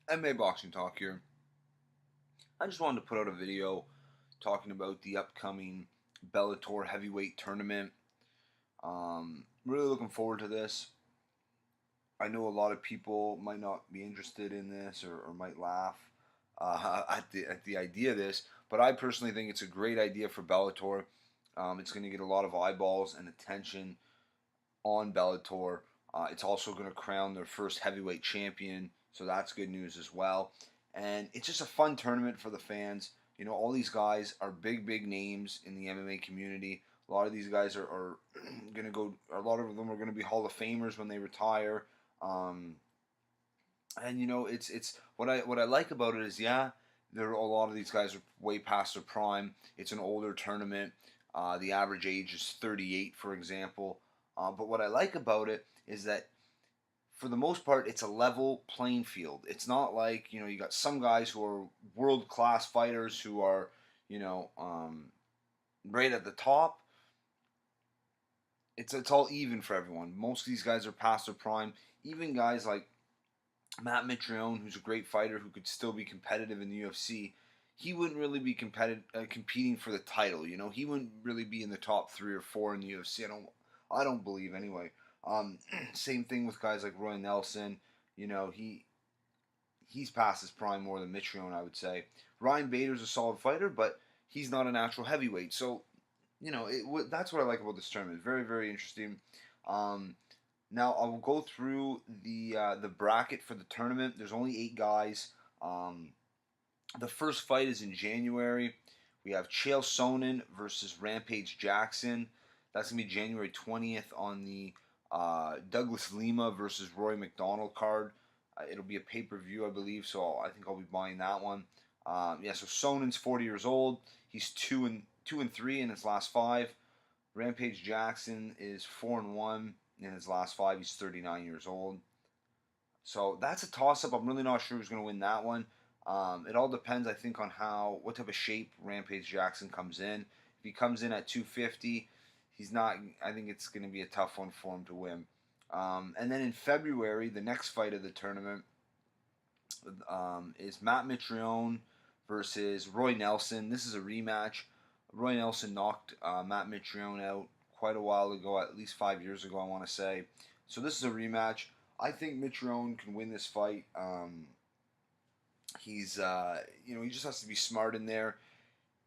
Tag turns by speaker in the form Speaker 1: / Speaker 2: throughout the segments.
Speaker 1: MMA Boxing Talk here. I just wanted to put out a video talking about the upcoming Bellator heavyweight tournament. Really looking forward to this. I know a lot of people might not be interested in this or might laugh at the idea of this, but I personally think it's a great idea for Bellator. It's going to get a lot of eyeballs and attention on Bellator. It's also going to crown their first heavyweight champion, so that's good news as well. And it's just a fun tournament for the fans. You know, all these guys are big, big names in the MMA community. A lot of these guys are going to go. A lot of them are going to be Hall of Famers when they retire. Um, and you know, it's what I like about it is, yeah, there are a lot of these guys are way past their prime. It's an older tournament. The average age is 38, for example. But what I like about it is that for the most part, it's a level playing field. It's not like, you know, you got some guys who are world class fighters who are, you know, right at the top. It's all even for everyone. Most of these guys are past their prime. Even guys like Matt Mitrione, who's a great fighter who could still be competitive in the UFC, he wouldn't really be competing for the title. You know, he wouldn't really be in the top 3 or 4 in the UFC. I don't believe anyway. Same thing with guys like Roy Nelson. You know, he's past his prime more than Mitrione, I would say. Ryan Bader's a solid fighter, but he's not a natural heavyweight. So, you know, that's what I like about this tournament. Very, very interesting. Um, Now I will go through the bracket for the tournament. There's only 8 guys. Um, the first fight is in January. We have Chael Sonnen versus Rampage Jackson. That's gonna be January 20th on the Douglas Lima versus Roy McDonald card. It'll be a pay-per-view, I believe. So I think I'll be buying that one. Yeah. So Sonnen's 40 years old. He's 2-3 in his last 5. Rampage Jackson is 4-1 in his last 5. He's 39 years old. So that's a toss-up. I'm really not sure who's going to win that one. It all depends, I think, on what type of shape Rampage Jackson comes in. If he comes in at 250, he's not. I think it's going to be a tough one for him to win. And then in February, the next fight of the tournament is Matt Mitrione versus Roy Nelson. This is a rematch. Roy Nelson knocked Matt Mitrione out quite a while ago, at least 5 years ago, I want to say. So this is a rematch. I think Mitrione can win this fight. He just has to be smart in there.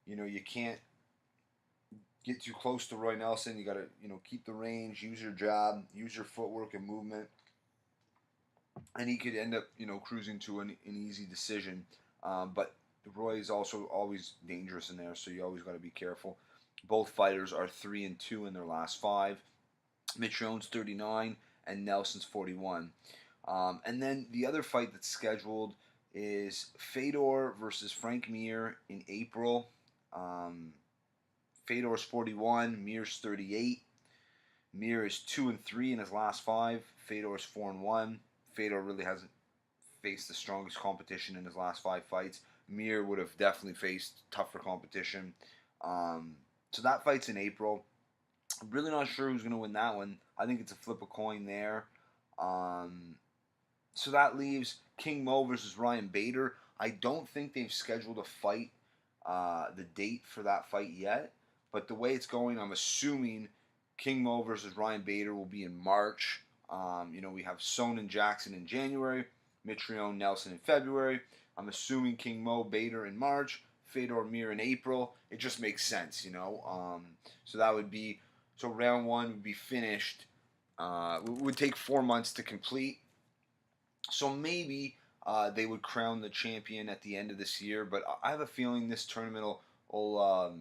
Speaker 1: You know, you can't get too close to Roy Nelson. You got to, keep the range, use your jab, use your footwork and movement, and he could end up, cruising to an easy decision. But Roy is also always dangerous in there, so you always got to be careful. Both fighters are 3-2 in their last 5. Mitrione's 39 and Nelson's 41. And then the other fight that's scheduled is Fedor versus Frank Mir in April. Fedor's 41, Mir's 38. Mir is 2-3 in his last 5. Fedor's 4-1. Fedor really hasn't faced the strongest competition in his last 5 fights. Mir would have definitely faced tougher competition. So that fight's in April. I'm really not sure who's going to win that one. I think it's a flip a coin there. So that leaves King Mo versus Ryan Bader. I don't think they've scheduled a fight, the date for that fight yet. But the way it's going, I'm assuming King Mo versus Ryan Bader will be in March. We have Sonnen Jackson in January, Mitrione Nelson in February. I'm assuming King Mo Bader in March, Fedor Mir in April. It just makes sense, So that would be round 1 would be finished. Would take 4 months to complete. So maybe they would crown the champion at the end of this year. But I have a feeling this tournament will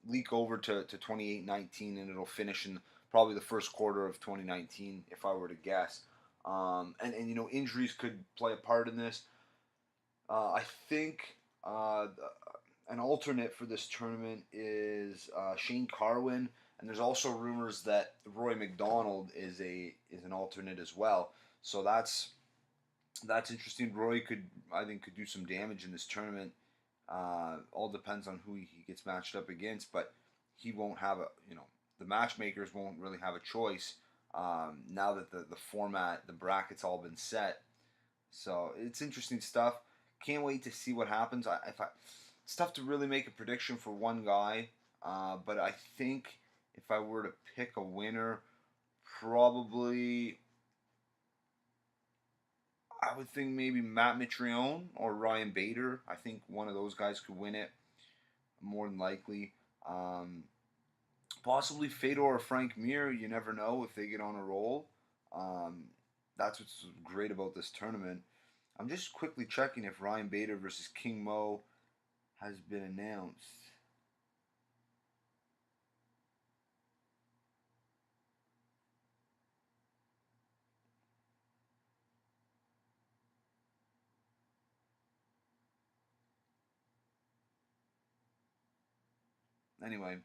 Speaker 1: leak over to 28-19, and it'll finish in probably the first quarter of 2019, if I were to guess. And injuries could play a part in this. I think an alternate for this tournament is Shane Carwin, and there's also rumors that Roy McDonald is an alternate as well. So that's interesting. Roy I think could do some damage in this tournament. All depends on who he gets matched up against, but he won't have the matchmakers won't really have a choice now that the format, the brackets all been set. So it's interesting stuff. Can't wait to see what happens. It's tough to really make a prediction for one guy, but I think if I were to pick a winner, probably I would think maybe Matt Mitrione or Ryan Bader. I think one of those guys could win it more than likely. Um, Possibly Fedor or Frank Mir. You never know if they get on a roll. Um, that's what's great about this tournament. I'm just quickly checking if Ryan Bader versus King Mo has been announced. Anyway,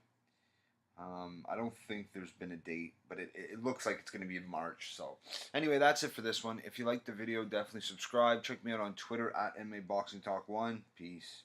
Speaker 1: I don't think there's been a date, but it looks like it's going to be in March. So, anyway, that's it for this one. If you liked the video, definitely subscribe. Check me out on Twitter at MMA Boxing Talk 1. Peace.